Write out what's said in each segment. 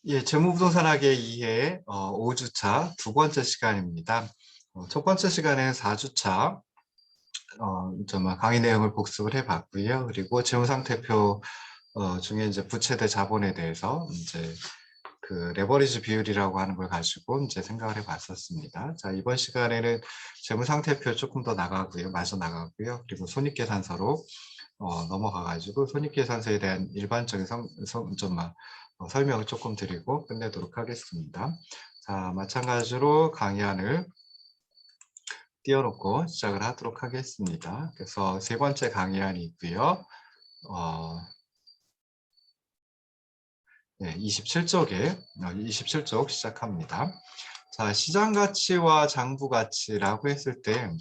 예, 재무부동산학의 2회 5주차 두 번째 시간입니다. 첫 번째 시간에는 4주차 강의 내용을 복습을 해봤고요. 그리고 재무상태표 중에 이제 부채 대 자본에 대해서 이제 그 레버리지 비율이라고 하는 걸 가지고 이제 생각을 해봤었습니다. 자, 이번 시간에는 재무상태표 조금 더 나가고요, 마저 나가고요. 그리고 손익계산서로 넘어가가지고 손익계산서에 대한 일반적인 설명을 조금 드리고 끝내도록 하겠습니다. 자, 마찬가지로 강의안을 띄워놓고 시작을 하도록 하겠습니다. 그래서 세 번째 강의안이 있고요. 네, 27쪽 시작합니다. 자, 시장가치와 장부가치라고 했을 때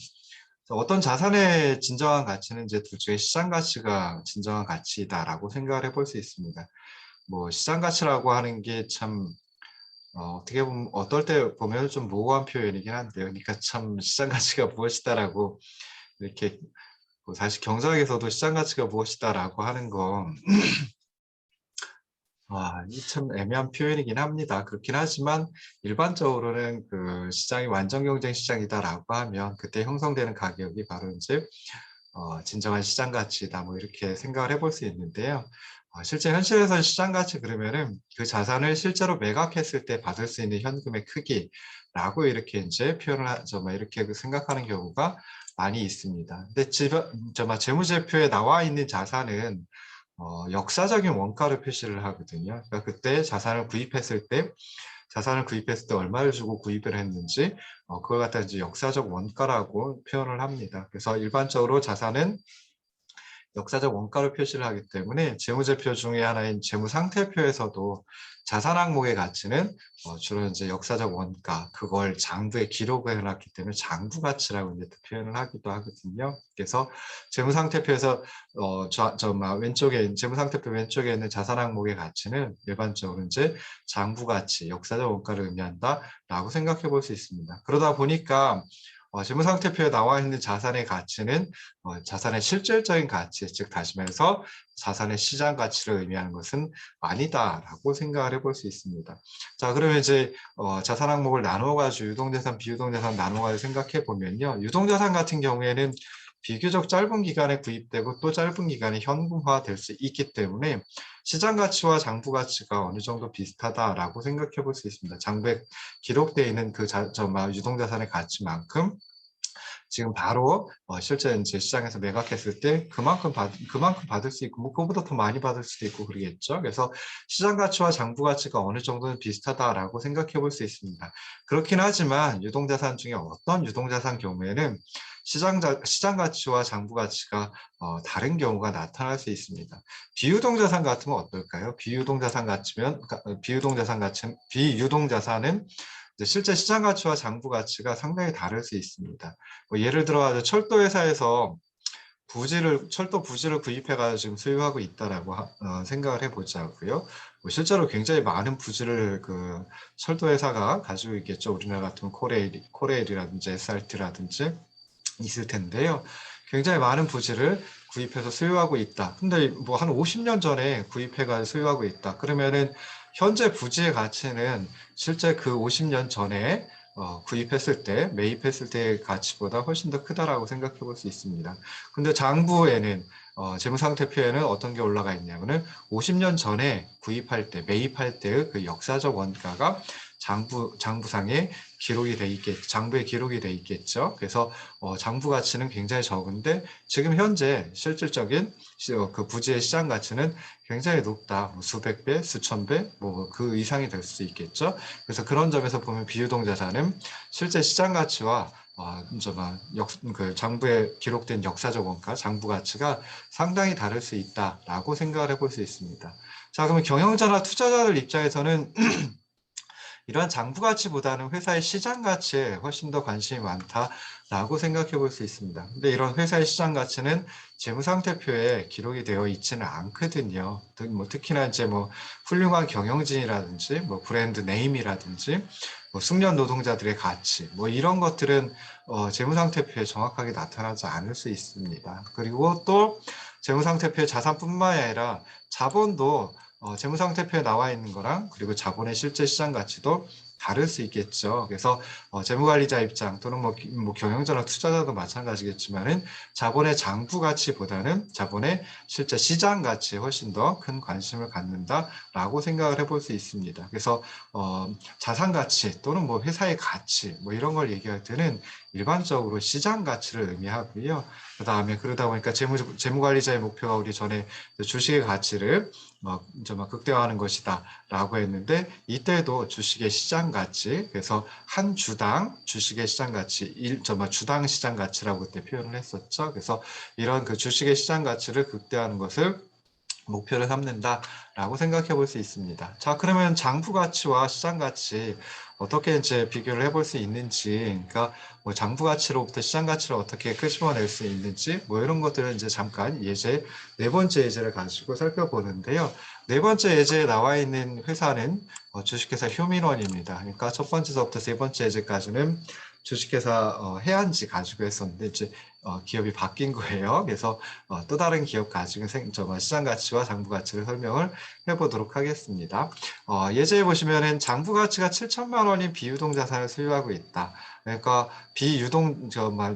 어떤 자산의 진정한 가치는 이제 둘 중에 시장가치가 진정한 가치다라고 생각을 해볼 수 있습니다. 뭐 시장가치라고 하는 게 참 어떻게 보면 어떨 때 보면 좀 모호한 표현이긴 한데요. 그러니까 참 시장가치가 무엇이다라고 이렇게 사실 경제학에서도 시장가치가 무엇이다라고 하는 건 이 참 애매한 표현이긴 합니다. 그렇긴 하지만 일반적으로는 그 시장이 완전 경쟁 시장이다라고 하면 그때 형성되는 가격이 바로 이제 진정한 시장 가치다 뭐 이렇게 생각을 해볼 수 있는데요. 실제 현실에서 시장 가치 그러면은 그 자산을 실제로 매각했을 때 받을 수 있는 현금의 크기라고 이렇게 이제 표현을 하죠. 이렇게 생각하는 경우가 많이 있습니다. 근데 재무제표에 나와 있는 자산은 역사적인 원가를 표시를 하거든요. 그러니까 그때 자산을 구입했을 때 얼마를 주고 구입을 했는지 그걸 갖다 이제 역사적 원가라고 표현을 합니다. 그래서 일반적으로 자산은 역사적 원가로 표시를 하기 때문에 재무제표 중에 하나인 재무상태표에서도 자산 항목의 가치는 주로 이제 역사적 원가, 그걸 장부에 기록을 해놨기 때문에 장부가치라고 이제 표현을 하기도 하거든요. 그래서 재무상태표에서 왼쪽에 재무상태표 왼쪽에 있는 자산 항목의 가치는 일반적으로 이제 장부가치, 역사적 원가를 의미한다라고 생각해 볼 수 있습니다. 그러다 보니까 재무상태표에 나와 있는 자산의 가치는 자산의 실질적인 가치, 즉 다시 말해서 자산의 시장 가치를 의미하는 것은 아니다라고 생각을 해볼 수 있습니다. 자, 그러면 이제 자산 항목을 나눠가지고 유동자산, 비유동자산 나눠가지고 생각해 보면요, 유동자산 같은 경우에는 비교적 짧은 기간에 구입되고 또 짧은 기간에 현금화될 수 있기 때문에 시장 가치와 장부 가치가 어느 정도 비슷하다라고 생각해 볼 수 있습니다. 장부에 기록되어 있는 그 유동자산의 가치만큼 지금 바로 실제 이제 시장에서 매각했을 때 그만큼 받을 수 있고 뭐 그거보다 더 많이 받을 수도 있고 그러겠죠. 그래서 시장 가치와 장부 가치가 어느 정도는 비슷하다라고 생각해 볼 수 있습니다. 그렇긴 하지만 유동자산 중에 어떤 유동자산 경우에는 시장 가치와 장부 가치가 다른 경우가 나타날 수 있습니다. 비유동자산 같으면 어떨까요? 비유동자산은 실제 시장 가치와 장부 가치가 상당히 다를 수 있습니다. 예를 들어 철도 회사에서 철도 부지를 구입해가지고 지금 소유하고 있다라고 생각을 해보자고요. 실제로 굉장히 많은 부지를 그 철도 회사가 가지고 있겠죠. 우리나라 같은 코레일이라든지 SRT라든지 있을 텐데요. 굉장히 많은 부지를 구입해서 소유하고 있다. 근데 뭐 한 50년 전에 구입해가 소유하고 있다. 그러면은 현재 부지의 가치는 실제 그 50년 전에 구입했을 때, 매입했을 때의 가치보다 훨씬 더 크다라고 생각해 볼 수 있습니다. 근데 장부에는 재무상태표에는 어떤 게 올라가 있냐면은 50년 전에 구입할 때, 매입할 때의 그 역사적 원가가 장부상에 기록이 돼 있겠죠. 장부에 기록이 돼 있겠죠. 그래서 장부 가치는 굉장히 적은데 지금 현재 실질적인 그 부지의 시장 가치는 굉장히 높다. 뭐 수백 배, 수천 배, 뭐 그 이상이 될 수 있겠죠. 그래서 그런 점에서 보면 비유동 자산은 실제 시장 가치와 그 장부에 기록된 역사적 원가, 장부 가치가 상당히 다를 수 있다라고 생각을 해볼 수 있습니다. 자, 그러면 경영자나 투자자들 입장에서는 이러한 장부 가치보다는 회사의 시장 가치에 훨씬 더 관심이 많다라고 생각해 볼 수 있습니다. 근데 이런 회사의 시장 가치는 재무상태표에 기록이 되어 있지는 않거든요. 특히나 이제 훌륭한 경영진이라든지 브랜드 네임이라든지 숙련 노동자들의 가치 이런 것들은 재무상태표에 정확하게 나타나지 않을 수 있습니다. 그리고 또 재무상태표의 자산뿐만 아니라 자본도 재무상태표에 나와 있는 거랑 그리고 자본의 실제 시장 가치도 다를 수 있겠죠. 그래서 재무관리자 입장 또는 뭐 경영자나 투자자도 마찬가지겠지만은 자본의 장부 가치보다는 자본의 실제 시장 가치에 훨씬 더 큰 관심을 갖는다라고 생각을 해볼 수 있습니다. 그래서 자산 가치 또는 뭐 회사의 가치 뭐 이런 걸 얘기할 때는 일반적으로 시장 가치를 의미하고요. 그다음에 그러다 보니까 재무관리자의 목표가 우리 전에 주식의 가치를 좀 극대화하는 것이다라고 했는데 이때도 주식의 시장 가치, 그래서 한 주당 주식의 시장 가치, 주당 시장 가치라고 그때 표현을 했었죠. 그래서 이런 그 주식의 시장 가치를 극대화하는 것을 목표를 삼는다라고 생각해 볼 수 있습니다. 자, 그러면 장부 가치와 시장 가치 어떻게 이제 비교를 해볼 수 있는지, 그러니까 뭐 장부 가치로부터 시장 가치를 어떻게 끄집어낼 수 있는지, 뭐 이런 것들을 이제 잠깐 예제, 네 번째 예제를 가지고 살펴보는데요. 네 번째 예제에 나와 있는 회사는 주식회사 휴민원입니다. 그러니까 첫 번째서부터 세 번째 예제까지는 주식회사 해안지 가지고 했었는데 이제 기업이 바뀐 거예요. 그래서 또 다른 기업 가지고 시장 가치와 장부 가치를 설명을 해보도록 하겠습니다. 예제에 보시면은 장부 가치가 7천만 원인 비유동 자산을 소유하고 있다. 그러니까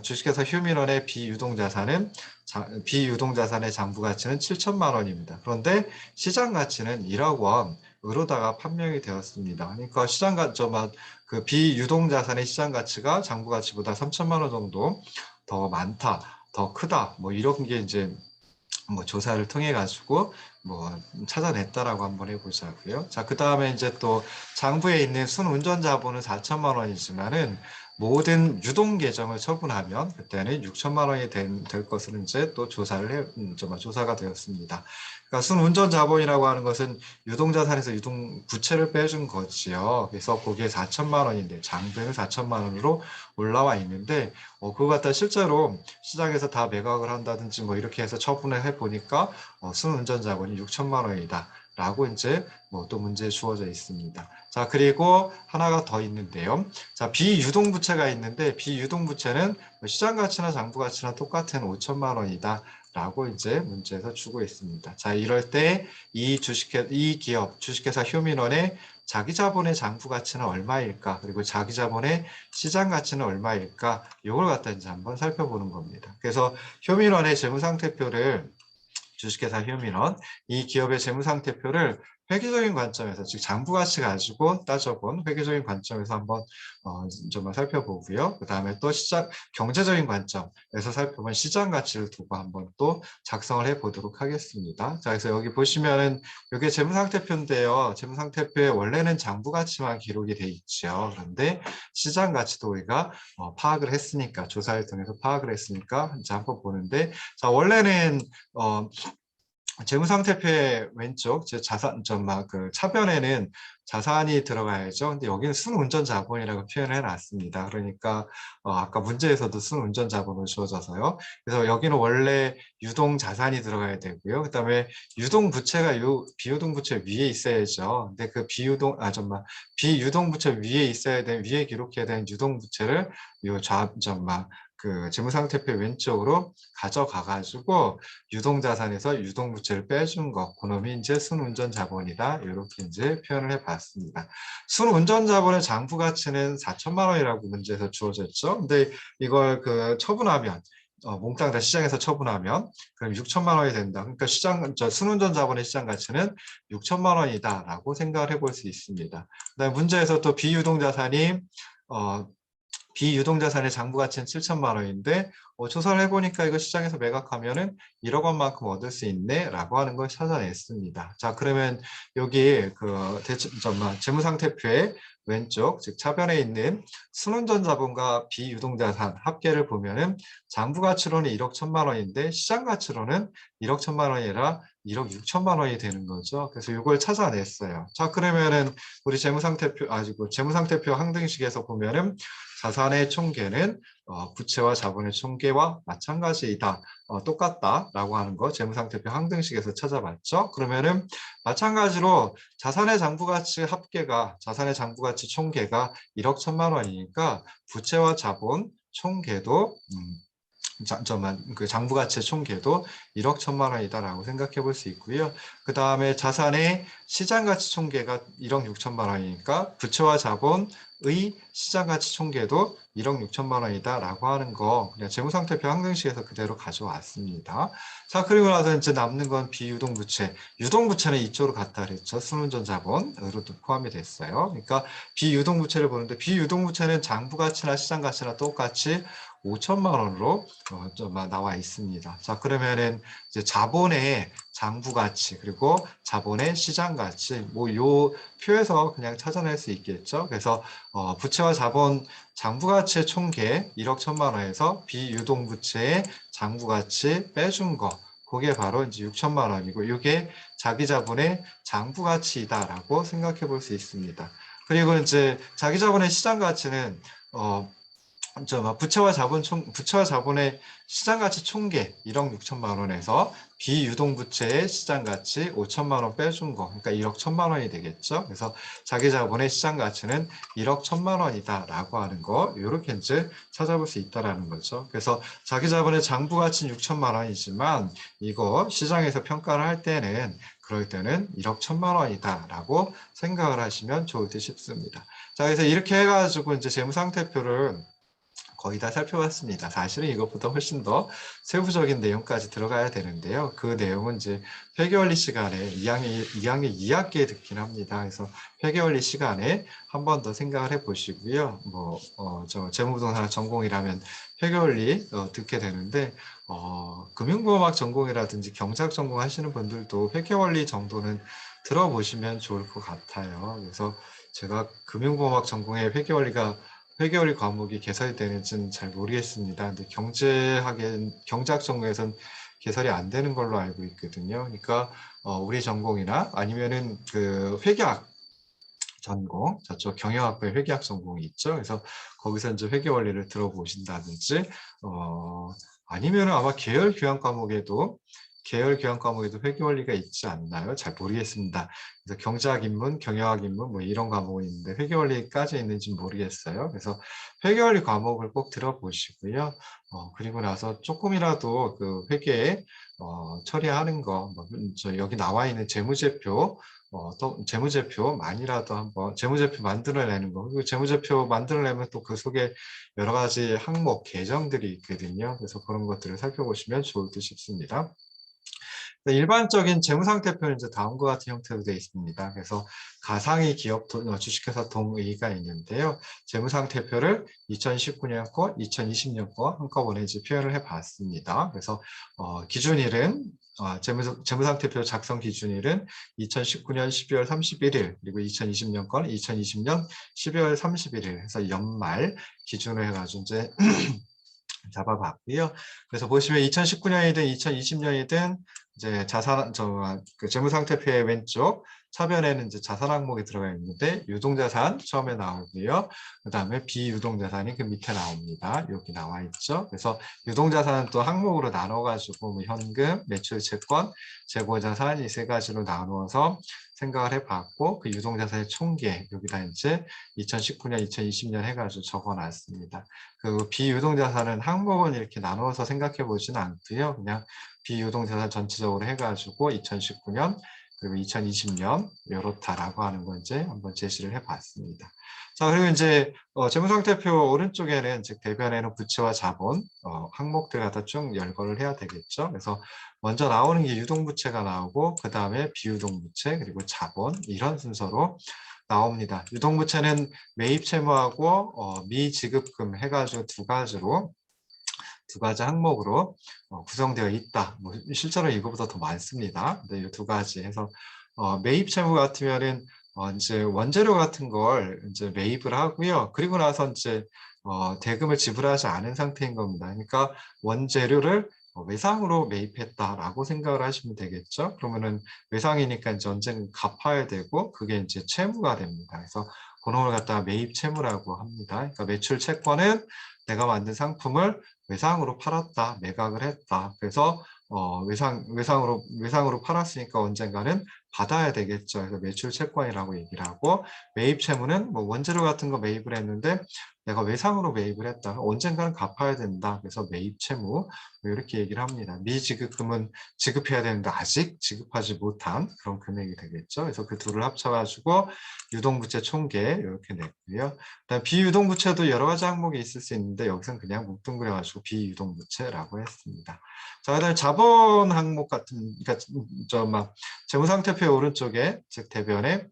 주식회사 휴민원의 비유동 자산의 장부 가치는 7천만 원입니다. 그런데 시장 가치는 1억 원으로다가 판명이 되었습니다. 그러니까 그 비유동 자산의 시장 가치가 장부 가치보다 3천만 원 정도 더 많다, 더 크다, 뭐 이런 게 이제 뭐 조사를 통해 가지고 뭐 찾아냈다라고 한번 해보자고요. 자, 그 다음에 이제 또 장부에 있는 순운전 자본은 4천만 원이지만은 모든 유동 계정을 처분하면 그때는 6천만 원이 될 것을 이제 또 조사가 되었습니다. 그러니까 순운전 자본이라고 하는 것은 유동 자산에서 유동 부채를 빼준 거지요. 그래서 거기에 4천만 원인데 장부에는 4천만 원으로 올라와 있는데 그거 갖다 실제로 시장에서 다 매각을 한다든지 뭐 이렇게 해서 처분을 해 보니까 순운전 자본이 6천만 원이다. 라고 이제 뭐 또 문제에 주어져 있습니다. 자, 그리고 하나가 더 있는데요. 자, 비유동부채가 있는데 비유동부채는 시장 가치나 장부 가치나 똑같은 5천만 원이다. 라고 이제 문제에서 주고 있습니다. 자, 이럴 때 이 기업 주식회사 휴민원의 자기 자본의 장부 가치는 얼마일까? 그리고 자기 자본의 시장 가치는 얼마일까? 이걸 갖다 이제 한번 살펴보는 겁니다. 그래서 휴민원의 재무상태표를 주식회사 휴민원, 이 기업의 재무상태표를 회계적인 관점에서, 즉 장부 가치 가지고 따져본 회계적인 관점에서 한번 좀 살펴보고요. 그 다음에 또 경제적인 관점에서 살펴본 시장 가치를 두고 한번 또 작성을 해보도록 하겠습니다. 자, 그래서 여기 보시면은 이게 재무상태표인데요. 재무상태표에 원래는 장부 가치만 기록이 돼 있죠. 그런데 시장 가치도 우리가 파악을 했으니까, 조사를 통해서 파악을 했으니까 이제 한번 보는데, 자, 원래는 재무상태표의 왼쪽 그 차변에는 자산이 들어가야죠. 근데 여기는 순운전 자본이라고 표현을 해놨습니다. 그러니까 아까 문제에서도 순운전 자본으로 주어져서요. 그래서 여기는 원래 유동 자산이 들어가야 되고요. 그다음에 유동 부채가 비유동 부채 위에 있어야죠. 근데 그 비유동 부채 위에 있어야 되는, 위에 기록해야 되는 유동 부채를 그 재무상태표 왼쪽으로 가져가가지고 유동자산에서 유동부채를 빼준 거, 그놈이 이제 순운전 자본이다. 이렇게 이제 표현을 해봤습니다. 순운전 자본의 장부 가치는 4천만 원이라고 문제에서 주어졌죠. 근데 이걸 처분하면 몽땅 다 시장에서 처분하면 그럼 6천만 원이 된다. 그러니까 순운전 자본의 시장 가치는 6천만 원이다라고 생각을 해볼 수 있습니다. 그다음에 문제에서 또 비유동자산의 장부 가치는 7천만 원인데 조사를 해보니까 이거 시장에서 매각하면은 1억 원만큼 얻을 수 있네 라고 하는 걸 찾아냈습니다. 자, 그러면 여기 재무상태표의 왼쪽, 즉 차변에 있는 순운전 자본과 비유동자산 합계를 보면은 장부 가치로는 1억 1천만 원인데 시장 가치로는 1억 1천만 원이 아니라 1억 6천만 원이 되는 거죠. 그래서 이걸 찾아냈어요. 자, 그러면은 우리 재무상태표 항등식에서 보면은 자산의 총계는 부채와 자본의 총계와 마찬가지이다. 똑같다라고 하는 거 재무상태표 항등식에서 찾아봤죠. 그러면은 마찬가지로 자산의 장부가치 총계가 1억 1천만 원이니까 부채와 자본 총계도 그 장부 가치의 총계도 1억 1천만 원이다라고 생각해 볼 수 있고요. 그 다음에 자산의 시장 가치 총계가 1억 6천만 원이니까 부채와 자본의 시장 가치 총계도 1억 6천만 원이다라고 하는 거 그냥 재무상태표 항등식에서 그대로 가져왔습니다. 자, 그리고 나서 이제 남는 건 비유동부채. 유동부채는 이쪽으로 갔다 그랬죠. 순운전 자본으로도 포함이 됐어요. 그러니까 비유동부채를 보는데 비유동부채는 장부 가치나 시장 가치나 똑같이 5천만 원으로 나와 있습니다. 자, 그러면은 이제 자본의 장부 가치 그리고 자본의 시장 가치 뭐 요 표에서 그냥 찾아낼 수 있겠죠. 그래서 부채와 자본 장부 가치의 총계 1억 1천만 원에서 비유동 부채의 장부 가치 빼준 거 그게 바로 이제 6천만 원이고 이게 자기 자본의 장부 가치이다라고 생각해 볼 수 있습니다. 그리고 이제 자기 자본의 시장 가치는 부채와 자본의 시장 가치 총계 1억 6천만 원에서 비유동 부채의 시장 가치 5천만 원 빼준 거, 그러니까 1억 1천만 원이 되겠죠. 그래서 자기 자본의 시장 가치는 1억 1천만 원이다라고 하는 거, 이렇게 이제 찾아볼 수 있다라는 거죠. 그래서 자기 자본의 장부 가치는 6천만 원이지만 이거 시장에서 평가를 할 때는 그럴 때는 1억 1천만 원이다라고 생각을 하시면 좋을 듯 싶습니다. 자, 그래서 이렇게 해가지고 이제 재무상태표를 거의 다 살펴봤습니다. 사실은 이것보다 훨씬 더 세부적인 내용까지 들어가야 되는데요. 그 내용은 이제 회계원리 시간에 2학년 2학기에 듣긴 합니다. 그래서 회계원리 시간에 한 번 더 생각을 해보시고요. 재무부동산 전공이라면 회계원리 듣게 되는데 금융보험학 전공이라든지 경제학 전공 하시는 분들도 회계원리 정도는 들어보시면 좋을 것 같아요. 그래서 제가 금융보험학 전공의 회계원리 과목이 개설이 되는지는 잘 모르겠습니다. 근데 경제학 전공에서는 개설이 안 되는 걸로 알고 있거든요. 그러니까 우리 전공이나 아니면은 그 회계학 전공, 저쪽 경영학부의 회계학 전공이 있죠. 그래서 거기서 이제 회계원리를 들어보신다든지, 아니면은 아마 계열 교양 과목에도 회계원리가 있지 않나요? 잘 모르겠습니다. 그래서 경제학 인문, 경영학 인문 뭐 이런 과목이 있는데 회계원리까지 있는지 모르겠어요. 그래서 회계원리 과목을 꼭 들어보시고요. 그리고 나서 조금이라도 그 회계에 처리하는 거, 여기 나와 있는 또 재무제표만이라도 한번 재무제표 만들어내는 거. 그리고 재무제표 만들어내면 또 그 속에 여러 가지 항목 계정들이 있거든요. 그래서 그런 것들을 살펴보시면 좋을 듯 싶습니다. 일반적인 재무상태표는 이제 다음과 같은 형태로 되어 있습니다. 그래서 가상의 기업 주식회사 동의가 있는데요. 재무상태표를 2019년 거, 2020년 거 한꺼번에 이제 표현을 해봤습니다. 그래서 기준일은 재무상태표 작성 기준일은 2019년 12월 31일 그리고 2020년 건 2020년 12월 31일 해서 연말 기준으로 해가지고 이제 잡아봤고요. 그래서 보시면 2019년이든 2020년이든 이제 재무상태표의 왼쪽 차변에는 이제 자산 항목이 들어가 있는데 유동자산 처음에 나오고요. 그 다음에 비유동자산이 그 밑에 나옵니다. 여기 나와 있죠. 그래서 유동자산은 또 항목으로 나눠가지고 뭐 현금, 매출 채권, 재고자산 이 세 가지로 나누어서 생각을 해봤고 그 유동자산의 총계 여기다 이제 2019년, 2020년 해가지고 적어놨습니다. 그 비유동자산은 항목은 이렇게 나누어서 생각해 보지는 않고요. 그냥 비유동자산 전체적으로 해가지고 2019년 그리고 2020년 이렇다라고 하는 거 이제 한번 제시를 해봤습니다. 자, 그리고 이제 재무상태표 오른쪽에는 즉 대변에는 부채와 자본 항목들 갖다 쭉 열거를 해야 되겠죠. 그래서 먼저 나오는 게 유동부채가 나오고 그 다음에 비유동부채 그리고 자본 이런 순서로 나옵니다. 유동부채는 매입채무하고 미지급금 해가지고 두 가지 항목으로 구성되어 있다. 뭐 실제로 이거보다 더 많습니다. 근데 이 두 가지 해서 매입채무 같으면은 이제 원재료 같은 걸 이제 매입을 하고요. 그리고 나서 이제 대금을 지불하지 않은 상태인 겁니다. 그러니까 원재료를 외상으로 매입했다라고 생각을 하시면 되겠죠. 그러면은 외상이니까 이제 언젠가 갚아야 되고 그게 이제 채무가 됩니다. 그래서 그런 걸 갖다가 매입 채무라고 합니다. 그러니까 매출 채권은 내가 만든 상품을 외상으로 팔았다, 매각을 했다. 그래서 외상으로 팔았으니까 언젠가는 받아야 되겠죠. 그래서 매출 채권이라고 얘기를 하고, 매입 채무는 뭐 원재료 같은 거 매입을 했는데 내가 외상으로 매입을 했다. 언젠가는 갚아야 된다. 그래서 매입 채무 뭐 이렇게 얘기를 합니다. 미지급금은 지급해야 되는데 아직 지급하지 못한 그런 금액이 되겠죠. 그래서 그 둘을 합쳐가지고 유동부채 총계 이렇게 냈고요. 그다음 비유동부채도 여러 가지 항목이 있을 수 있는데 여기서는 그냥 뭉뚱그려가지고 비유동부채라고 했습니다. 자, 그다음에 자본 항목 같은, 그러니까 저막 재무상태표 오른쪽에 즉 대변에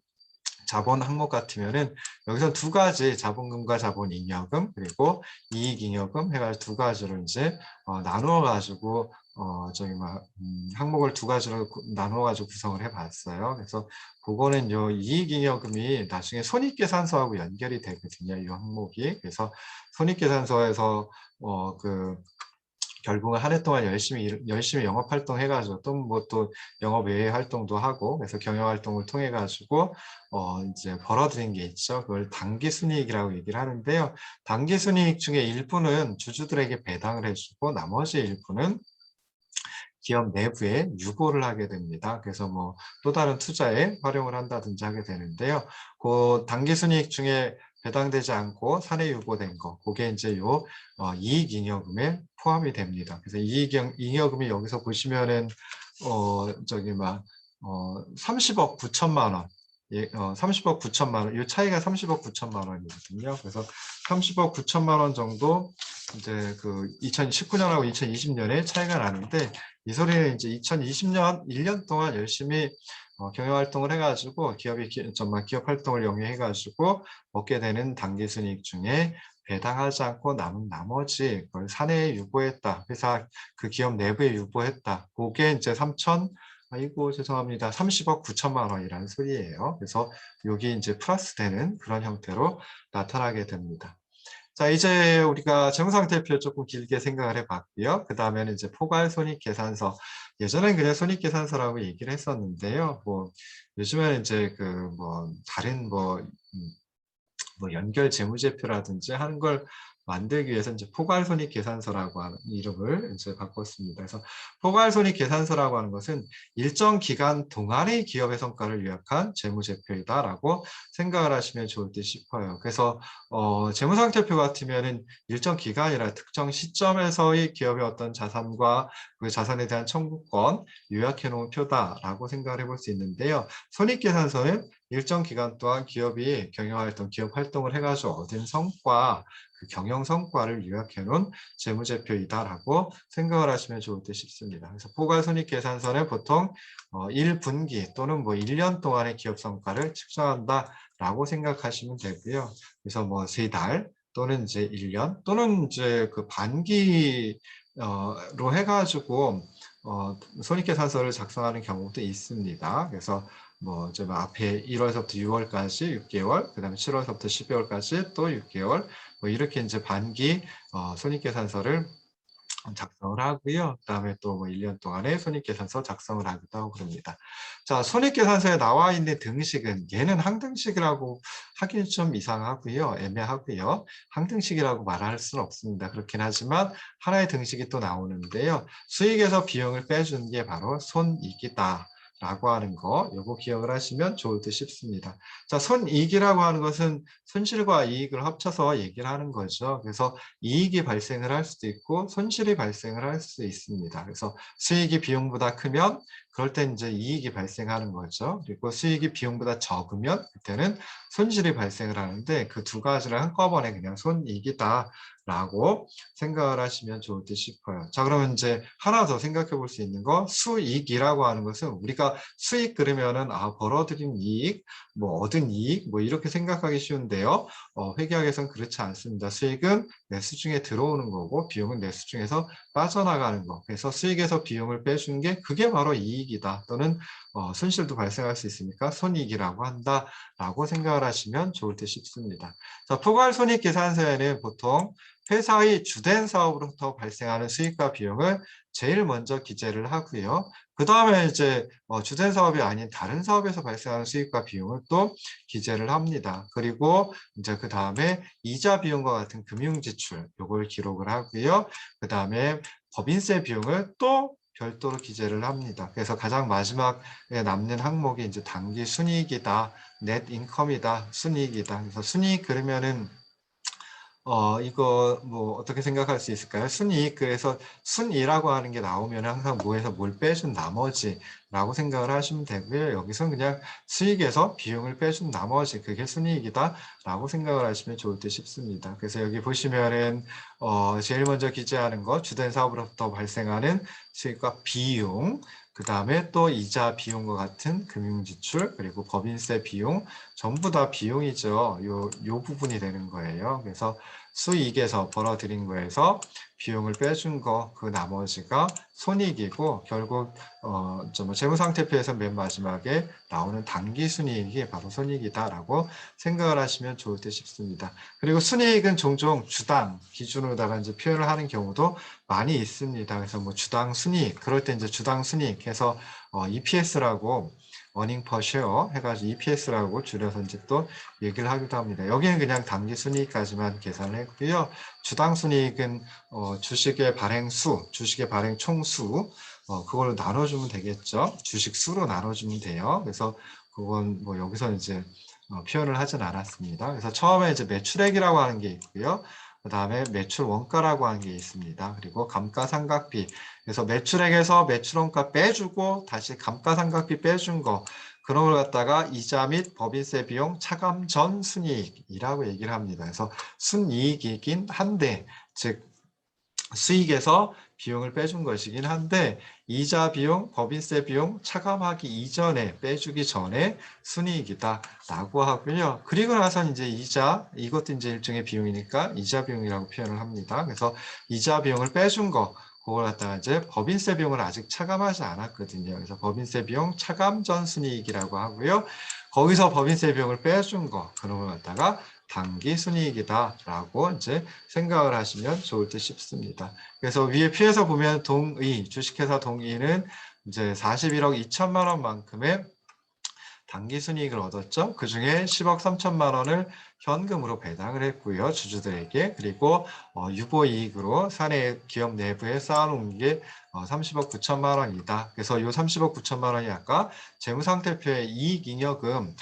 자본 항목 같으면은 여기서 두 가지 자본금과 자본잉여금 그리고 이익잉여금 해가지고 두 가지로 이제 나누어 가지고 항목을 두 가지로 나누어 가지고 구성을 해봤어요. 그래서 그거는 요 이익잉여금이 나중에 손익계산서하고 연결이 되거든요. 이 항목이. 그래서 손익계산서에서 결국은 한 해 동안 열심히 영업 활동 해가지고 또 뭐 또 영업 외의 활동도 하고 그래서 경영 활동을 통해 가지고 이제 벌어들인 게 있죠. 그걸 당기순이익이라고 얘기를 하는데요. 당기순이익 중에 일부는 주주들에게 배당을 해주고 나머지 일부는 기업 내부에 유고를 하게 됩니다. 그래서 뭐 또 다른 투자에 활용을 한다든지 하게 되는데요. 그 당기순이익 중에 배당되지 않고 사내 유고된 거, 그게 이제 요 이익잉여금에 포함이 됩니다. 그래서 이익잉여금이 여기서 보시면은 30억 9천만 원, 30억 9천만 원, 이 차이가 30억 9천만 원이거든요. 그래서 30억 9천만 원 정도 이제 그 2019년하고 2020년에 차이가 나는데 이 소리는 이제 2020년 1년 동안 열심히 경영 활동을 해가지고 정말 기업 활동을 영위해가지고 얻게 되는 당기순이익 중에 배당하지 않고 남은 나머지 그걸 사내에 유보했다. 회사 그 기업 내부에 유보했다. 그게 이제 30억 9천만 원이라는 소리예요. 그래서 여기 이제 플러스 되는 그런 형태로 나타나게 됩니다. 자, 이제 우리가 재무상태표 조금 길게 생각을 해봤고요. 그 다음에는 이제 포괄손익계산서. 예전엔 그냥 손익계산서라고 얘기를 했었는데요. 뭐 요즘에는 이제 다른 연결 재무제표라든지 하는 걸 만들기 위해서 이제 포괄손익계산서라고 하는 이름을 이제 바꿨습니다. 그래서 포괄손익계산서라고 하는 것은 일정 기간 동안의 기업의 성과를 요약한 재무제표이다라고 생각을 하시면 좋을 듯 싶어요. 그래서 재무상태표 같으면은 일정 기간이라 특정 시점에서의 기업의 어떤 자산과 그 자산에 대한 청구권 요약해 놓은 표다라고 생각을 해볼 수 있는데요. 손익계산서는 일정 기간 동안 기업이 경영활동, 기업 활동을 해가지고 얻은 성과, 그 경영 성과를 요약해 놓은 재무제표이다라고 생각을 하시면 좋을 듯 싶습니다. 그래서 포괄손익계산서는 보통 1분기 또는 뭐 1년 동안의 기업 성과를 측정한다라고 생각하시면 되고요. 그래서 뭐 3달 또는 이제 1년 또는 이제 그 반기로 해가지고 손익계산서를 작성하는 경우도 있습니다. 그래서 뭐 앞에 1월서부터 6월까지 6개월, 그다음에 7월서부터 12월까지 또 6개월, 뭐 이렇게 이제 반기 손익계산서를 작성을 하고요. 그다음에 또 뭐 1년 동안의 손익계산서 작성을 하기도 하고 그럽니다. 자, 손익계산서에 나와 있는 등식은 얘는 항등식이라고 하기는 좀 이상하고요. 애매하고요. 항등식이라고 말할 수는 없습니다. 그렇긴 하지만 하나의 등식이 또 나오는데요. 수익에서 비용을 빼주는 게 바로 손익이다. 라고 하는 거, 요거 기억을 하시면 좋을 듯 싶습니다. 자, 손익이라고 하는 것은 손실과 이익을 합쳐서 얘기를 하는 거죠. 그래서 이익이 발생을 할 수도 있고 손실이 발생을 할 수 있습니다. 그래서 수익이 비용보다 크면 그럴 때 이제 이익이 발생하는 거죠. 그리고 수익이 비용보다 적으면 그때는 손실이 발생을 하는데 그 두 가지를 한꺼번에 그냥 손익이다. 라고 생각을 하시면 좋을 듯 싶어요. 자, 그러면 이제 하나 더 생각해 볼 수 있는 거 수익이라고 하는 것은 우리가 수익 그러면은 벌어들인 이익, 뭐 얻은 이익 뭐 이렇게 생각하기 쉬운데요. 회계학에서는 그렇지 않습니다. 수익은 매수 중에 들어오는 거고 비용은 매수 중에서 빠져나가는 거. 그래서 수익에서 비용을 빼준 게 그게 바로 이익이다. 또는 손실도 발생할 수 있으니까 손익이라고 한다라고 생각을 하시면 좋을 듯 싶습니다. 자, 포괄손익계산서에는 보통 회사의 주된 사업으로부터 발생하는 수익과 비용을 제일 먼저 기재를 하고요. 그 다음에 이제 주된 사업이 아닌 다른 사업에서 발생하는 수익과 비용을 또 기재를 합니다. 그리고 이제 그 다음에 이자 비용과 같은 금융지출, 요걸 기록을 하고요. 그 다음에 법인세 비용을 또 별도로 기재를 합니다. 그래서 가장 마지막에 남는 항목이 이제 당기 순이익이다, net income이다, 순이익이다. 그래서 순이익 그러면은 이거 뭐 어떻게 생각할 수 있을까요? 순이익, 그래서 순이라고 하는 게 나오면 항상 뭐에서 뭘 빼준 나머지라고 생각을 하시면 되고요. 여기서 그냥 수익에서 비용을 빼준 나머지, 그게 순이익이다 라고 생각을 하시면 좋을 듯 싶습니다. 그래서 여기 보시면은 제일 먼저 기재하는 거, 주된 사업으로부터 발생하는 수익과 비용, 그 다음에 또 이자 비용과 같은 금융지출, 그리고 법인세 비용, 전부 다 비용이죠. 요 부분이 되는 거예요. 그래서 수익에서 벌어들인 거에서 비용을 빼준 거, 그 나머지가 손익이고, 결국 재무상태표에서 맨 마지막에 나오는 당기순이익이 바로 손익이다라고 생각을 하시면 좋을 듯 싶습니다. 그리고 순이익은 종종 주당 기준으로다가 이제 표현을 하는 경우도 많이 있습니다. 그래서 뭐 주당 순이익, 그럴 때 이제 주당 순이익 해서 EPS라고 earning per share 해가지고 EPS라고 줄여서 이제 또 얘기를 하기도 합니다. 여기는 그냥 당기 순이익까지만 계산을 했고요. 주당 순이익은 주식의 발행 수, 주식의 발행 총수, 그걸로 나눠주면 되겠죠. 주식 수로 나눠주면 돼요. 그래서 그건 뭐 여기서 이제 표현을 하진 않았습니다. 그래서 처음에 이제 매출액이라고 하는 게 있고요. 그 다음에 매출 원가라고 하는 게 있습니다. 그리고 감가상각비. 그래서 매출액에서 매출원가 빼주고 다시 감가상각비 빼준 거, 그런 걸 갖다가 이자 및 법인세 비용 차감 전 순이익이라고 얘기를 합니다. 그래서 순이익이긴 한데, 즉 수익에서 비용을 빼준 것이긴 한데, 이자 비용, 법인세 비용 차감하기 이전에, 빼주기 전에 순이익이다 라고 하고요. 그리고 나서 이제 이자, 이것도 이제 일종의 비용이니까 이자 비용이라고 표현을 합니다. 그래서 이자 비용을 빼준 거, 그걸 갖다가 이제 법인세 비용을 아직 차감하지 않았거든요. 그래서 법인세 비용 차감 전 순이익이라고 하고요. 거기서 법인세 비용을 빼준 거, 그런 걸 갖다가 당기 순이익이다라고 이제 생각을 하시면 좋을 듯 싶습니다. 그래서 위에 표에서 보면 동의, 주식회사 동의는 이제 41억 2천만 원만큼의 당기 순이익을 얻었죠. 그 중에 10억 3천만 원을 현금으로 배당을 했고요. 주주들에게. 그리고 유보이익으로 사내 기업 내부에 쌓아놓은 게 30억 9천만 원이다. 그래서 이 30억 9천만 원이 아까 재무상태표의 이익잉여금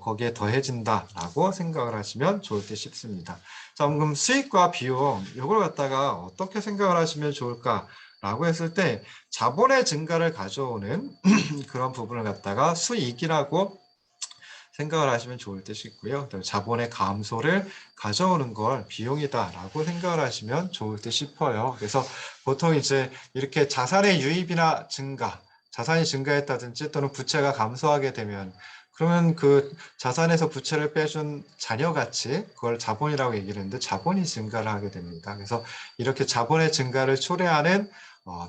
거기에 더해진다라고 생각을 하시면 좋을 듯 싶습니다. 자, 그럼 수익과 비용 이걸 갖다가 어떻게 생각을 하시면 좋을까? 라고 했을 때 자본의 증가를 가져오는 그런 부분을 갖다가 수익이라고 생각을 하시면 좋을 듯 싶고요. 자본의 감소를 가져오는 걸 비용이다라고 생각을 하시면 좋을 듯 싶어요. 그래서 보통 이제 이렇게 자산의 유입이나 증가, 자산이 증가했다든지 또는 부채가 감소하게 되면, 그러면 그 자산에서 부채를 빼준 자녀 가치, 그걸 자본이라고 얘기를 했는데 자본이 증가를 하게 됩니다. 그래서 이렇게 자본의 증가를 초래하는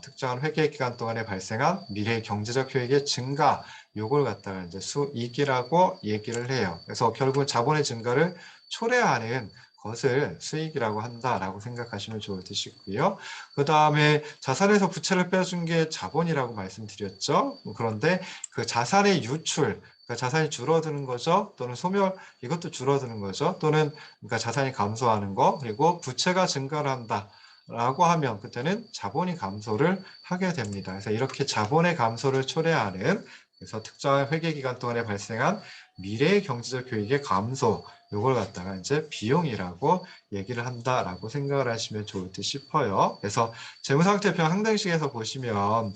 특정한 회계 기간 동안에 발생한 미래 경제적 효익의 증가, 요걸 갖다가 이제 수익이라고 얘기를 해요. 그래서 결국은 자본의 증가를 초래하는 것을 수익이라고 한다라고 생각하시면 좋을 듯 싶고요. 그 다음에 자산에서 부채를 빼준 게 자본이라고 말씀드렸죠. 그런데 그 자산의 유출, 그러니까 자산이 줄어드는 거죠. 또는 소멸, 이것도 줄어드는 거죠. 또는 그러니까 자산이 감소하는 거, 그리고 부채가 증가를 한다. 라고 하면 그때는 자본이 감소를 하게 됩니다. 그래서 이렇게 자본의 감소를 초래하는, 그래서 특정한 회계기간 동안에 발생한 미래의 경제적 효익의 감소, 이걸 갖다가 이제 비용이라고 얘기를 한다라고 생각을 하시면 좋을 듯 싶어요. 그래서 재무상태표 항등식에서 보시면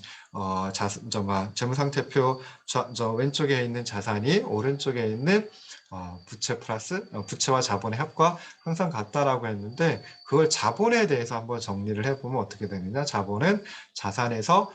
재무상태표 저 왼쪽에 있는 자산이 오른쪽에 있는 부채 플러스 부채와 자본의 합과 항상 같다라고 했는데, 그걸 자본에 대해서 한번 정리를 해보면 어떻게 되느냐? 자본은 자산에서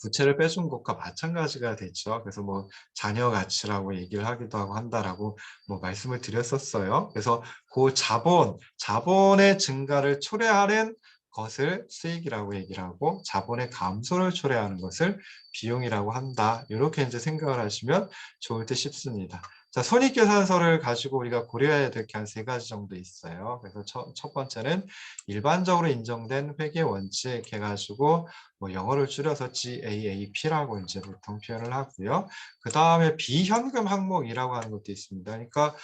부채를 빼준 것과 마찬가지가 되죠. 그래서 뭐 자녀 가치라고 얘기를 하기도 하고 한다라고 뭐 말씀을 드렸었어요. 그래서 그 자본의 증가를 초래하는 것을 수익이라고 얘기를 하고, 자본의 감소를 초래하는 것을 비용이라고 한다. 이렇게 이제 생각을 하시면 좋을 듯 싶습니다. 자, 손익계산서를 가지고 우리가 고려해야 될 게 한 3가지 정도 있어요. 그래서 첫 번째는 일반적으로 인정된 회계 원칙 해가지고 뭐 영어를 줄여서 GAAP라고 이제 보통 표현을 하고요. 그 다음에 비현금 항목이라고 하는 것도 있습니다. 그러니까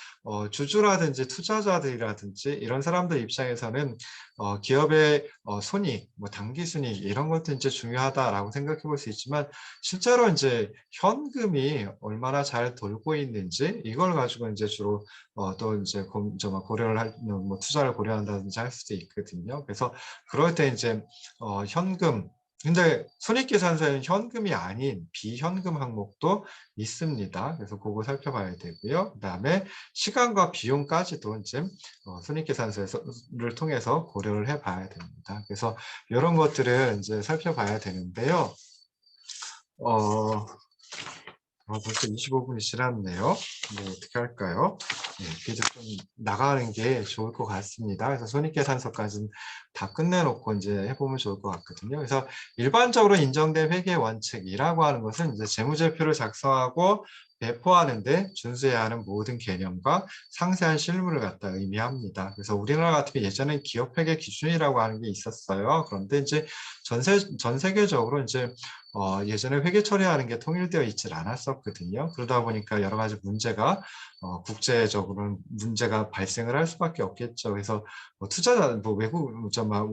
주주라든지 투자자들이라든지 이런 사람들 입장에서는 기업의 손익, 뭐 단기 순이익 이런 것도 이제 중요하다라고 생각해 볼 수 있지만 실제로 이제 현금이 얼마나 잘 돌고 있는지 이걸 가지고 이제 주로 또 이제 고려를 뭐 투자를 고려한다든지 할 수도 있거든요. 그래서 그럴 때 이제 현금 근데 손익계산서에는 현금이 아닌 비현금 항목도 있습니다. 그래서 그거 살펴봐야 되고요. 그다음에 시간과 비용까지도 이제 손익계산서를 통해서 고려를 해봐야 됩니다. 그래서 이런 것들을 이제 살펴봐야 되는데요. 벌써 25분이 지났네요. 뭐 어떻게 할까요? 네, 이제 좀 나가는 게 좋을 것 같습니다. 그래서 손익계산서까지는 다 끝내놓고 이제 해보면 좋을 것 같거든요. 그래서 일반적으로 인정된 회계 원칙이라고 하는 것은 이제 재무제표를 작성하고 배포하는데 준수해야 하는 모든 개념과 상세한 실무를 갖다 의미합니다. 그래서 우리나라 같은 경우 예전에 기업회계 기준이라고 하는 게 있었어요. 그런데 이제 전 세계적으로 이제 예전에 회계 처리하는 게 통일되어 있질 않았었거든요. 그러다 보니까 여러 가지 문제가 국제적으로 문제가 발생을 할 수밖에 없겠죠. 그래서 투자자, 뭐 외국,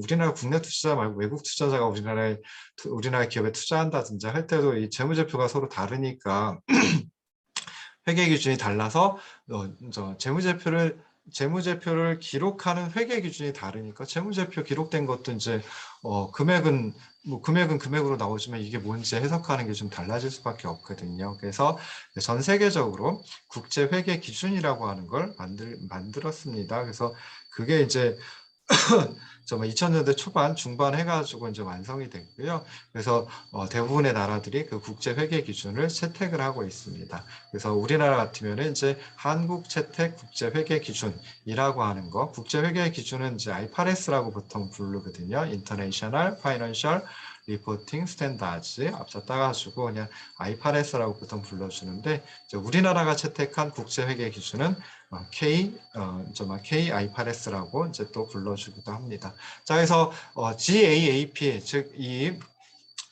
우리나라 국내 투자자 말고 외국 투자자가 우리나라 기업에 투자한다든지 할 때도 이 재무제표가 서로 다르니까 회계 기준이 달라서 재무제표를 기록하는 회계 기준이 다르니까 재무제표 기록된 것도 이제 금액은 금액으로 나오지만 이게 뭔지 해석하는 게 좀 달라질 수밖에 없거든요. 그래서 전 세계적으로 국제 회계 기준이라고 하는 걸 만들었습니다. 그래서 그게 이제 2000년대 초반, 중반 해가지고 이제 완성이 됐고요. 그래서 대부분의 나라들이 그 국제 회계 기준을 채택을 하고 있습니다. 그래서 우리나라 같으면 이제 한국 채택 국제 회계 기준이라고 하는 거, 국제 회계 기준은 이제 IFRS라고 보통 부르거든요. International Financial Reporting Standards 앞서 따가지고 그냥 IFRS라고 보통 불러주는데 우리나라가 채택한 국제 회계 기준은 KIFRS라고 이제 또 불러주기도 합니다. 자, 그래서 GAAP, 즉 이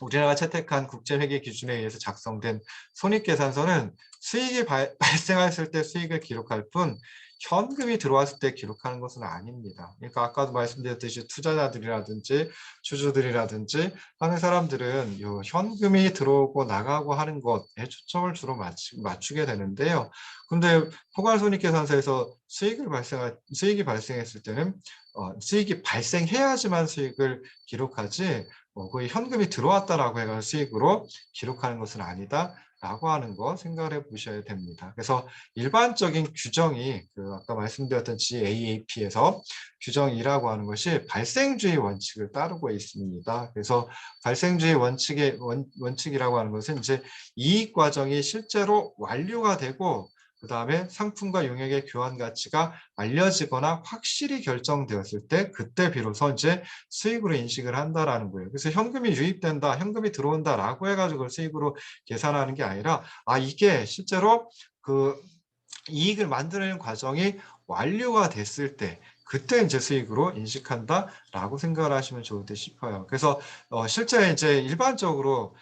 우리나라가 채택한 국제회계 기준에 의해서 작성된 손익계산서는 수익이 발생했을 때 수익을 기록할 뿐 현금이 들어왔을 때 기록하는 것은 아닙니다. 그러니까 아까도 말씀드렸듯이 투자자들이라든지 주주들이라든지 하는 사람들은 요 현금이 들어오고 나가고 하는 것에 초점을 주로 맞추게 되는데요. 근데 포괄손익계산서에서 수익이 발생했을 때는 수익이 발생해야지만 수익을 기록하지 거의 현금이 들어왔다라고 해서 수익으로 기록하는 것은 아니다라고 하는 거 생각을 해보셔야 됩니다. 그래서 일반적인 규정이 아까 말씀드렸던 GAAP에서 규정 2라고 하는 것이 발생주의 원칙을 따르고 있습니다. 그래서 발생주의 원칙이라고 하는 것은 이제 이익 과정이 실제로 완료가 되고 그 다음에 상품과 용역의 교환 가치가 알려지거나 확실히 결정되었을 때 그때 비로소 이제 수익으로 인식을 한다라는 거예요. 그래서 현금이 유입된다, 현금이 들어온다라고 해가지고 수익으로 계산하는 게 아니라 이게 실제로 그 이익을 만드는 과정이 완료가 됐을 때 그때 이제 수익으로 인식한다라고 생각을 하시면 좋을 듯 싶어요. 그래서 실제 이제 일반적으로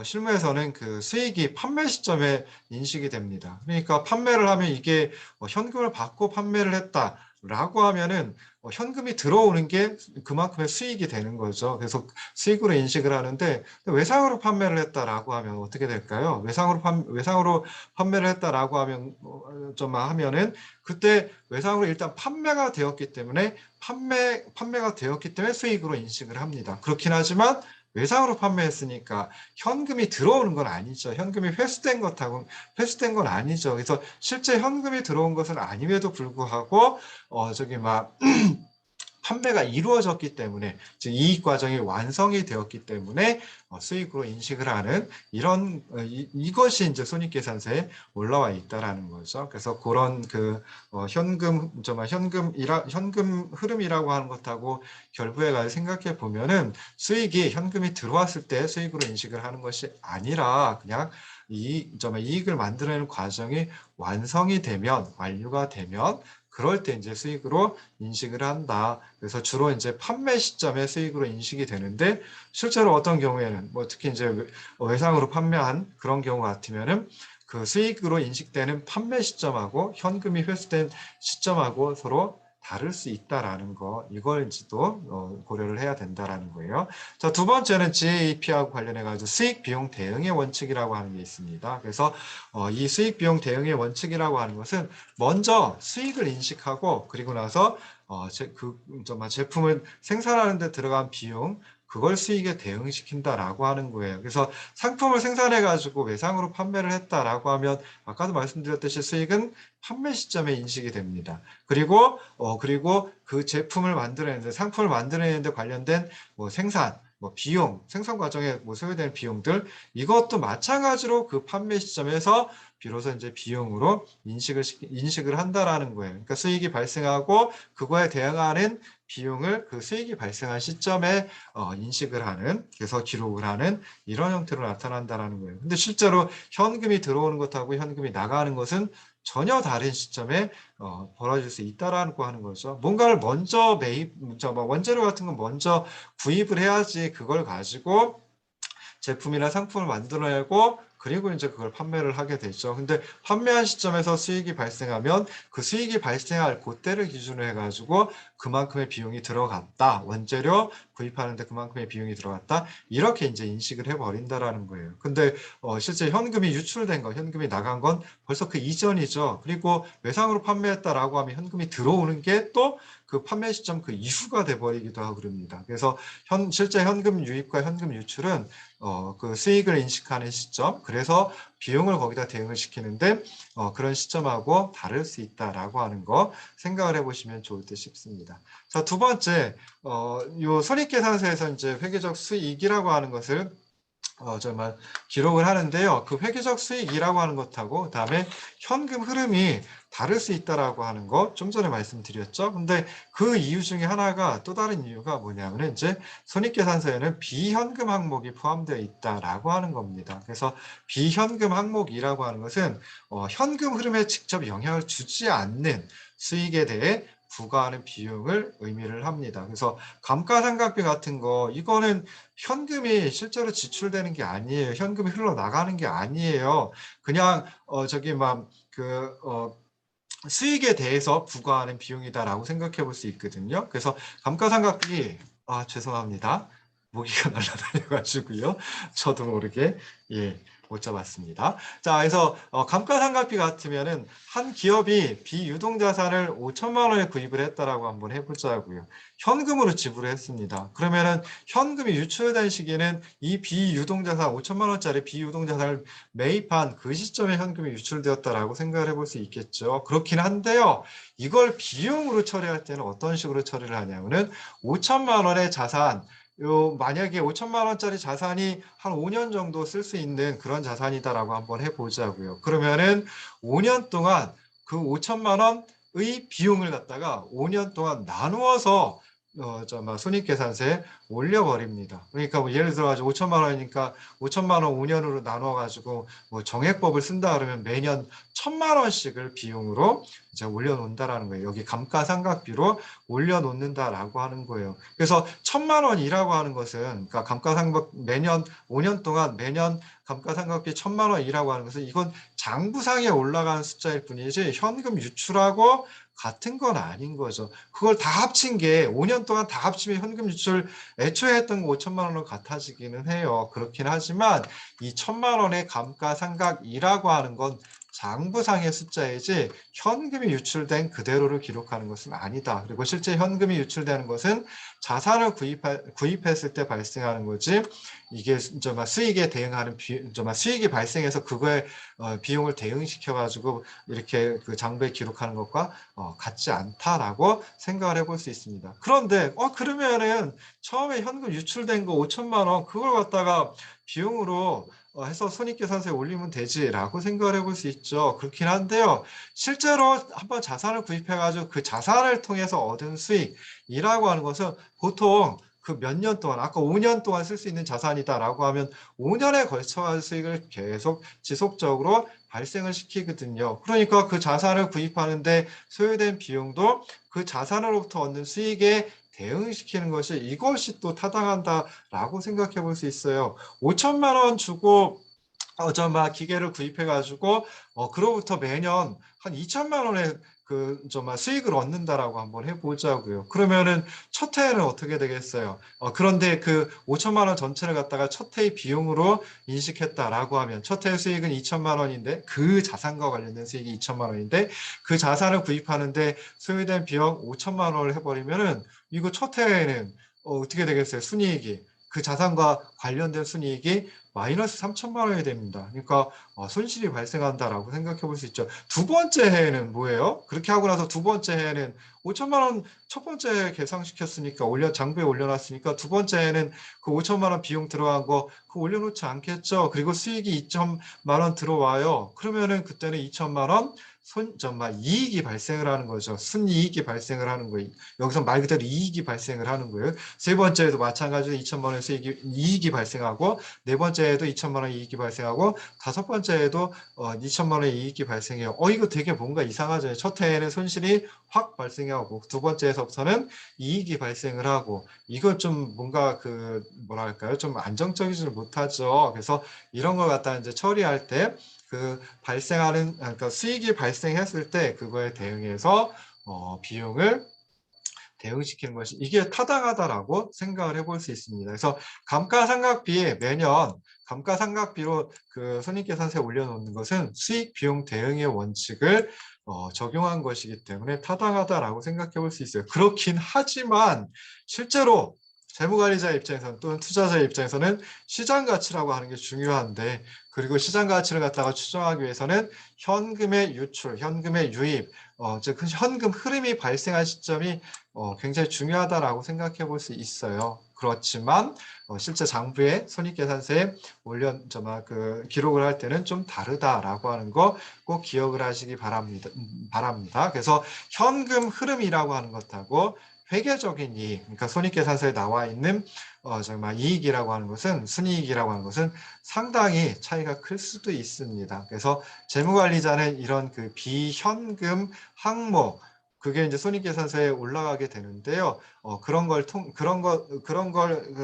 실무에서는 그 수익이 판매 시점에 인식이 됩니다. 그러니까 판매를 하면 이게 현금을 받고 판매를 했다라고 하면은 현금이 들어오는 게 그만큼의 수익이 되는 거죠. 그래서 수익으로 인식을 하는데 외상으로 판매를 했다라고 하면 어떻게 될까요? 외상으로 판매를 했다라고 하면 하면은 그때 외상으로 일단 판매가 되었기 때문에 판매가 되었기 때문에 수익으로 인식을 합니다. 그렇긴 하지만 외상으로 판매했으니까 현금이 들어오는 건 아니죠. 현금이 회수된 건 아니죠. 그래서 실제 현금이 들어온 것은 아님에도 불구하고 판매가 이루어졌기 때문에 즉 이익 과정이 완성이 되었기 때문에 수익으로 인식을 하는 이런 이것이 이제 손익계산서에 올라와 있다라는 거죠. 그래서 그런 현금 흐름이라고 하는 것하고 결부해가 생각해 보면은 수익이 현금이 들어왔을 때 수익으로 인식을 하는 것이 아니라 그냥 이익을 만들어내는 과정이 완료가 되면 그럴 때 이제 수익으로 인식을 한다. 그래서 주로 이제 판매 시점에 수익으로 인식이 되는데, 실제로 어떤 경우에는 뭐 특히 이제 외상으로 판매한 그런 경우 같으면은 그 수익으로 인식되는 판매 시점하고 현금이 회수된 시점하고 서로 다를 수 있다라는 거, 이걸지도 고려를 해야 된다라는 거예요. 자, 두 번째는 GAP하고 관련해 가지고 수익 비용 대응의 원칙이라고 하는 게 있습니다. 그래서 이 수익 비용 대응의 원칙이라고 하는 것은 먼저 수익을 인식하고, 그리고 나서 제품을 생산하는 데 들어간 비용, 그걸 수익에 대응시킨다라고 하는 거예요. 그래서 상품을 생산해 가지고 외상으로 판매를 했다라고 하면 아까도 말씀드렸듯이 수익은 판매 시점에 인식이 됩니다. 그리고 그 제품을 만들어내는데, 상품을 만들어내는데 관련된 뭐 생산, 뭐 비용, 생산 과정에 뭐 소요되는 비용들, 이것도 마찬가지로 그 판매 시점에서 비로소 이제 비용으로 인식을 한다라는 거예요. 그러니까 수익이 발생하고 그거에 대응하는 비용을 그 수익이 발생한 시점에 인식을 하는, 그래서 기록을 하는 이런 형태로 나타난다라는 거예요. 근데 실제로 현금이 들어오는 것하고 현금이 나가는 것은 전혀 다른 시점에 벌어질 수 있다라고 하는 거죠. 뭔가를 먼저 원재료 같은 건 먼저 구입을 해야지 그걸 가지고 제품이나 상품을 만들어내고, 그리고 이제 그걸 판매를 하게 되죠. 근데 판매한 시점에서 수익이 발생하면 그 수익이 발생할 그때를 기준으로 해가지고 그만큼의 비용이 들어갔다. 원재료 구입하는데 그만큼의 비용이 들어갔다. 이렇게 이제 인식을 해버린다라는 거예요. 근데 실제 현금이 유출된 거, 현금이 나간 건 벌써 그 이전이죠. 그리고 외상으로 판매했다라고 하면 현금이 들어오는 게 또 그 판매 시점 그 이후가 돼버리기도 하고 그럽니다. 그래서 실제 현금 유입과 현금 유출은 그 수익을 인식하는 시점, 그래서 비용을 거기다 대응을 시키는데 그런 시점하고 다를 수 있다라고 하는 거 생각을 해보시면 좋을 듯 싶습니다. 자, 두 번째, 요 손익계산서에서 이제 회계적 수익이라고 하는 것을 정말 기록을 하는데요. 그 회계적 수익이라고 하는 것하고 그다음에 현금 흐름이 다를 수 있다라고 하는 거 좀 전에 말씀드렸죠. 근데 그 이유 중에 하나가, 또 다른 이유가 뭐냐면은 이제 손익계산서에는 비현금 항목이 포함되어 있다라고 하는 겁니다. 그래서 비현금 항목이라고 하는 것은 현금 흐름에 직접 영향을 주지 않는 수익에 대해 부과하는 비용을 의미를 합니다. 그래서 감가상각비 같은 거, 이거는 현금이 실제로 지출되는 게 아니에요. 현금이 흘러나가는 게 아니에요. 그냥 수익에 대해서 부과하는 비용이다라고 생각해 볼 수 있거든요. 그래서 감가상각비, 죄송합니다. 모기가 날아다녀가지고요. 저도 모르게 못 잡았습니다. 자, 그래서 감가상각비 같으면은 한 기업이 비유동자산을 5천만 원에 구입을 했다라고 한번 해보자고요. 현금으로 지불을 했습니다. 그러면은 현금이 유출된 시기는 이 비유동자산 5천만 원짜리 비유동자산을 매입한 그 시점에 현금이 유출되었다라고 생각을 해볼 수 있겠죠. 그렇긴 한데요. 이걸 비용으로 처리할 때는 어떤 식으로 처리를 하냐면은 5천만 원의 자산, 만약에 5천만 원짜리 자산이 한 5년 정도 쓸 수 있는 그런 자산이다라고 한번 해보자고요. 그러면은 5년 동안 그 5천만 원의 비용을 갖다가 5년 동안 나누어서 손익계산서에 올려버립니다. 그러니까 뭐 예를 들어 가지고 5천만 원이니까 5천만 원 5년으로 나눠 가지고 뭐 정액법을 쓴다 그러면 매년 1,000만 원씩을 비용으로 이제 올려놓는다라는 거예요. 여기 감가상각비로 올려놓는다라고 하는 거예요. 그래서 1,000만 원이라고 하는 것은, 그러니까 매년 5년 동안 매년 감가상각비 1,000만 원이라고 하는 것은 이건 장부상에 올라가는 숫자일 뿐이지 현금 유출하고 같은 건 아닌 거죠. 그걸 다 합친 게 5년 동안 다 합치면 현금 유출 애초에 했던 거 5천만 원으로 같아지기는 해요. 그렇긴 하지만 이 1,000만 원의 감가상각이라고 하는 건 장부상의 숫자이지 현금이 유출된 그대로를 기록하는 것은 아니다. 그리고 실제 현금이 유출되는 것은 자산을 구입했을 때 발생하는 거지, 이게 수익에 대응하는 수익이 발생해서 그거에 비용을 대응시켜 가지고 이렇게 그 장부에 기록하는 것과 같지 않다라고 생각을 해볼 수 있습니다. 그런데 그러면은 처음에 현금 유출된 거 5천만 원, 그걸 갖다가 비용으로 해서 손익계산서에 올리면 되지라고 생각을 해볼 수 있죠. 그렇긴 한데요. 실제로 한번 자산을 구입해가지고 그 자산을 통해서 얻은 수익이라고 하는 것은 보통 그 몇 년 동안, 아까 5년 동안 쓸 수 있는 자산이다라고 하면 5년에 걸쳐 수익을 계속 지속적으로 발생을 시키거든요. 그러니까 그 자산을 구입하는데 소요된 비용도 그 자산으로부터 얻는 수익에 대응시키는 것이, 이것이 또 타당한다라고 생각해 볼 수 있어요. 5천만 원 주고 기계를 구입해 가지고 그로부터 매년 한 2천만 원의 수익을 얻는다라고 한번 해보자고요. 그러면은 첫 해에는 어떻게 되겠어요? 그런데 그 5천만 원 전체를 갖다가 첫 해의 비용으로 인식했다라고 하면 첫 해 수익은 2천만 원인데, 그 자산과 관련된 수익이 2천만 원인데 그 자산을 구입하는데 소요된 비용 5천만 원을 해버리면은 이거 첫 해에는 어떻게 되겠어요? 순이익이, 그 자산과 관련된 순이익이 마이너스 3천만 원이 됩니다. 그러니까 손실이 발생한다라고 생각해 볼 수 있죠. 두 번째 해에는 뭐예요? 그렇게 하고 나서 두 번째 해에는 5천만 원 첫 번째 해 계상시켰으니까 장부에 올려놨으니까 두 번째 해에는 그 5천만 원 비용 들어간 거 그거 올려놓지 않겠죠. 그리고 수익이 2천만 원 들어와요. 그러면은 그때는 2천만 원 이익이 발생을 하는 거죠. 순이익이 발생을 하는 거예요. 여기서 말 그대로 이익이 발생을 하는 거예요. 세 번째에도 마찬가지로 2천만 원 이익이 발생하고, 네 번째에도 2천만 원 이익이 발생하고, 다섯 번째에도 2천만 원 이익이 발생해요. 이거 되게 뭔가 이상하죠. 첫 해에는 손실이 확 발생하고 두 번째에서부터는 이익이 발생을 하고, 이거 좀 뭔가 뭐랄까요? 좀 안정적이지를 못하죠. 그래서 이런 걸 갖다 이제 처리할 때 그러니까 수익이 발생했을 때 그거에 대응해서 비용을 대응시키는 것이, 이게 타당하다라고 생각을 해볼 수 있습니다. 그래서 감가상각비에 매년 감가상각비로 손익계산서에 올려놓는 것은 수익 비용 대응의 원칙을 적용한 것이기 때문에 타당하다라고 생각해 볼 수 있어요. 그렇긴 하지만 실제로 재무관리자 입장에서는, 또는 투자자 입장에서는 시장 가치라고 하는 게 중요한데, 그리고 시장 가치를 갖다가 추정하기 위해서는 현금의 유출, 현금의 유입, 즉 현금 흐름이 발생한 시점이 굉장히 중요하다라고 생각해 볼 수 있어요. 그렇지만 실제 장부에 손익계산서에 기록을 할 때는 좀 다르다라고 하는 거 꼭 기억을 하시기 바랍니다. 그래서 현금 흐름이라고 하는 것하고 회계적인 이익, 그러니까 손익계산서에 나와 있는 이익이라고 하는 것은, 순이익이라고 하는 것은 상당히 차이가 클 수도 있습니다. 그래서 재무관리자는 이런 비현금 항목, 그게 이제 손익계산서에 올라가게 되는데요. 그런 걸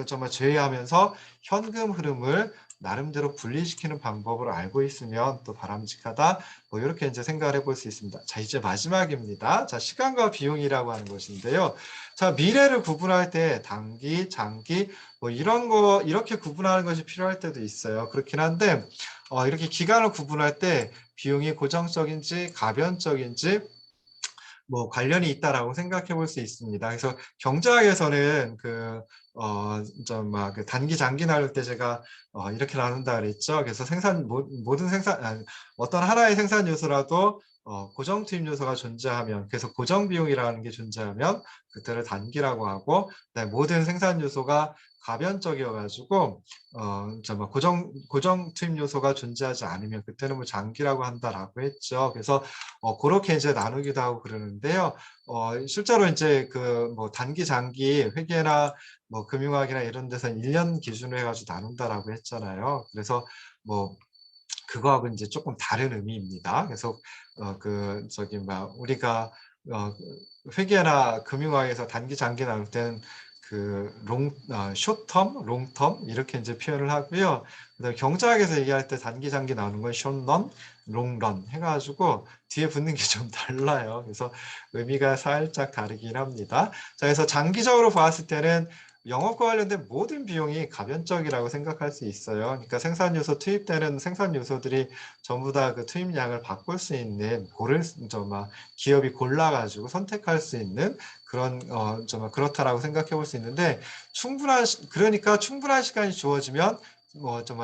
정말 제외하면서 현금 흐름을 나름대로 분리시키는 방법을 알고 있으면 또 바람직하다. 이렇게 이제 생각을 해볼 수 있습니다. 자, 이제 마지막입니다. 자, 시간과 비용이라고 하는 것인데요. 자, 미래를 구분할 때 단기, 장기, 이렇게 구분하는 것이 필요할 때도 있어요. 그렇긴 한데, 이렇게 기간을 구분할 때 비용이 고정적인지 가변적인지 관련이 있다라고 생각해 볼 수 있습니다. 그래서 경제학에서는 단기 장기 나눌 때 제가 이렇게 나눈다 그랬죠. 그래서 어떤 하나의 생산 요소라도 고정 투입 요소가 존재하면, 그래서 고정 비용이라는 게 존재하면 그때를 단기라고 하고, 모든 생산 요소가 가변적이어가지고 고정 투입 요소가 존재하지 않으면 그때는 장기라고 한다라고 했죠. 그래서 그렇게 이제 나누기도 하고 그러는데요. 실제로 이제 단기, 장기 회계나 금융학이나 이런 데서 1년 기준으로 해가지고 나눈다라고 했잖아요. 그래서 그거하고 이제 조금 다른 의미입니다. 그래서 우리가 회계나 금융학에서 단기, 장기 나눌 때는 숏텀, 롱텀 이렇게 이제 표현을 하고요. 그다음에 경제학에서 얘기할 때 단기, 장기 나누는 건 숏런, 롱런 해가지고 뒤에 붙는 게 좀 달라요. 그래서 의미가 살짝 다르긴 합니다. 자, 그래서 장기적으로 봤을 때는 영업과 관련된 모든 비용이 가변적이라고 생각할 수 있어요. 그러니까 생산 요소 투입되는 생산 요소들이 전부 다 그 투입량을 바꿀 수 있는, 기업이 골라가지고 선택할 수 있는 그런 그렇다라고 생각해 볼 수 있는데, 그러니까 충분한 시간이 주어지면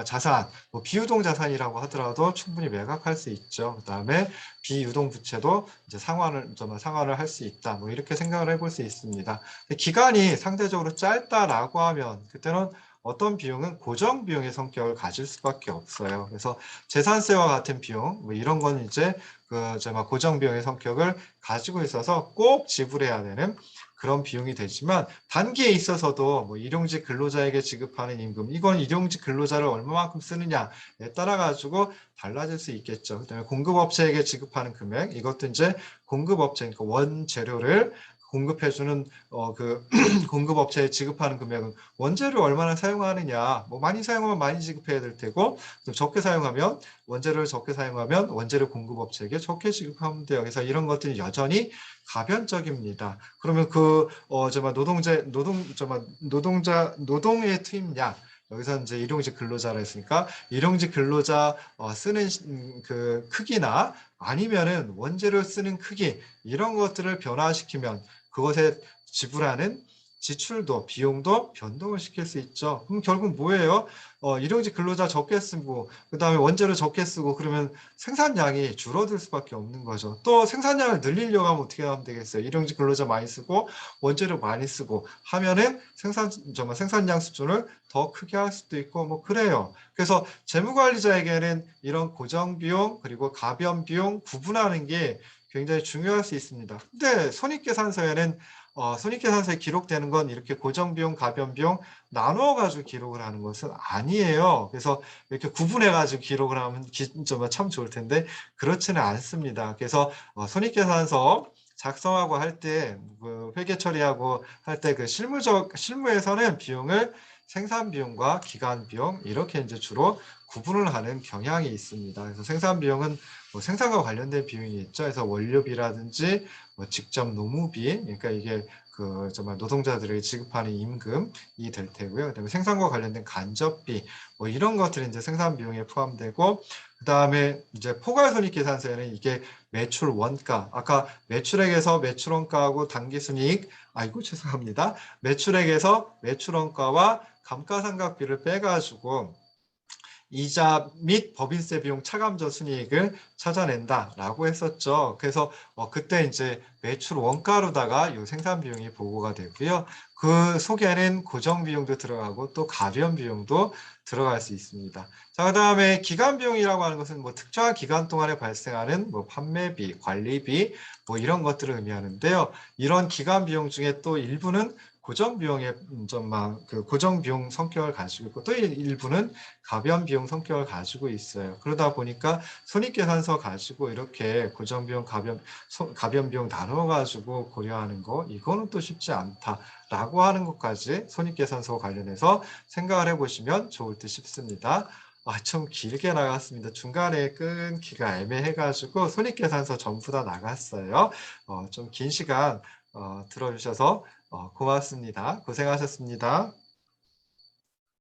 자산, 비유동 자산이라고 하더라도 충분히 매각할 수 있죠. 그다음에 비유동 부채도 이제 상환을 할 수 있다. 이렇게 생각을 해볼 수 있습니다. 기간이 상대적으로 짧다라고 하면 그때는 어떤 비용은 고정 비용의 성격을 가질 수밖에 없어요. 그래서 재산세와 같은 비용, 이런 건 이제 고정 비용의 성격을 가지고 있어서 꼭 지불해야 되는 그런 비용이 되지만 단기에 있어서도 뭐 일용직 근로자에게 지급하는 임금, 이건 일용직 근로자를 얼마만큼 쓰느냐에 따라 가지고 달라질 수 있겠죠. 그다음에 공급업체에게 지급하는 금액, 이것도 이제 공급업체, 그러니까 원재료를 공급해주는 그 공급업체에 지급하는 금액은 원재료 얼마나 사용하느냐, 뭐 많이 사용하면 많이 지급해야 될 테고, 좀 적게 사용하면 원재료를 적게 사용하면 원재료 공급업체에게 적게 지급하면 돼요. 그래서 이런 것들이 여전히 가변적입니다. 그러면 그 노동의 투입량, 여기서 이제 일용직 근로자라 했으니까 일용직 근로자 쓰는 그 크기나 아니면은 원재료 쓰는 크기, 이런 것들을 변화시키면 그것에 지불하는 지출도 비용도 변동을 시킬 수 있죠. 그럼 결국 뭐예요? 일용직 근로자 적게 쓰고 그다음에 원재료 적게 쓰고 그러면 생산량이 줄어들 수밖에 없는 거죠. 또 생산량을 늘리려고 하면 어떻게 하면 되겠어요? 일용직 근로자 많이 쓰고 원재료 많이 쓰고 하면은 생산량 수준을 더 크게 할 수도 있고 뭐 그래요. 그래서 재무관리자에게는 이런 고정비용 그리고 가변비용 구분하는 게 굉장히 중요할 수 있습니다. 근데 손익계산서에는 손익계산서에 기록되는 건 이렇게 고정비용, 가변비용 나누어가지고 기록을 하는 것은 아니에요. 그래서 이렇게 구분해가지고 기록을 하면 참 좋을 텐데 그렇지는 않습니다. 그래서 손익계산서 작성하고 할 때, 그 회계 처리하고 할 때 그 실무에서는 비용을 생산비용과 기간비용 이렇게 이제 주로 구분을 하는 경향이 있습니다. 그래서 생산비용은 뭐 생산과 관련된 비용이 있죠. 그래서 원료비라든지 뭐 직접 노무비, 그러니까 이게 그 정말 노동자들에게 지급하는 임금이 될 테고요. 그다음에 생산과 관련된 간접비, 뭐 이런 것들이 이제 생산 비용에 포함되고, 그다음에 이제 포괄손익계산서에는 이게 매출 원가, 아까 매출액에서 매출원가하고 당기순이익, 아이고 죄송합니다. 매출액에서 매출원가와 감가상각비를 빼가지고 이자 및 법인세 비용 차감저 순이익을 찾아낸다라고 했었죠. 그래서 그때 이제 매출 원가로다가 이 생산 비용이 보고가 되고요. 그 속에는 고정 비용도 들어가고 또 가변 비용도 들어갈 수 있습니다. 자, 그다음에 기간 비용이라고 하는 것은 뭐 특정한 기간 동안에 발생하는 뭐 판매비, 관리비 뭐 이런 것들을 의미하는데요. 이런 기간 비용 중에 또 일부는 고정 비용의 그 고정 비용 성격을 가지고 있고 또 일부는 가변 비용 성격을 가지고 있어요. 그러다 보니까 손익계산서 가지고 이렇게 고정 비용, 가변 비용 나눠 가지고 고려하는 거 이거는 또 쉽지 않다라고 하는 것까지 손익계산서 관련해서 생각을 해보시면 좋을 듯 싶습니다. 좀 길게 나갔습니다. 중간에 끊기가 애매해가지고 손익계산서 전부 다 나갔어요. 좀 긴 시간 들어주셔서 고맙습니다. 고생하셨습니다.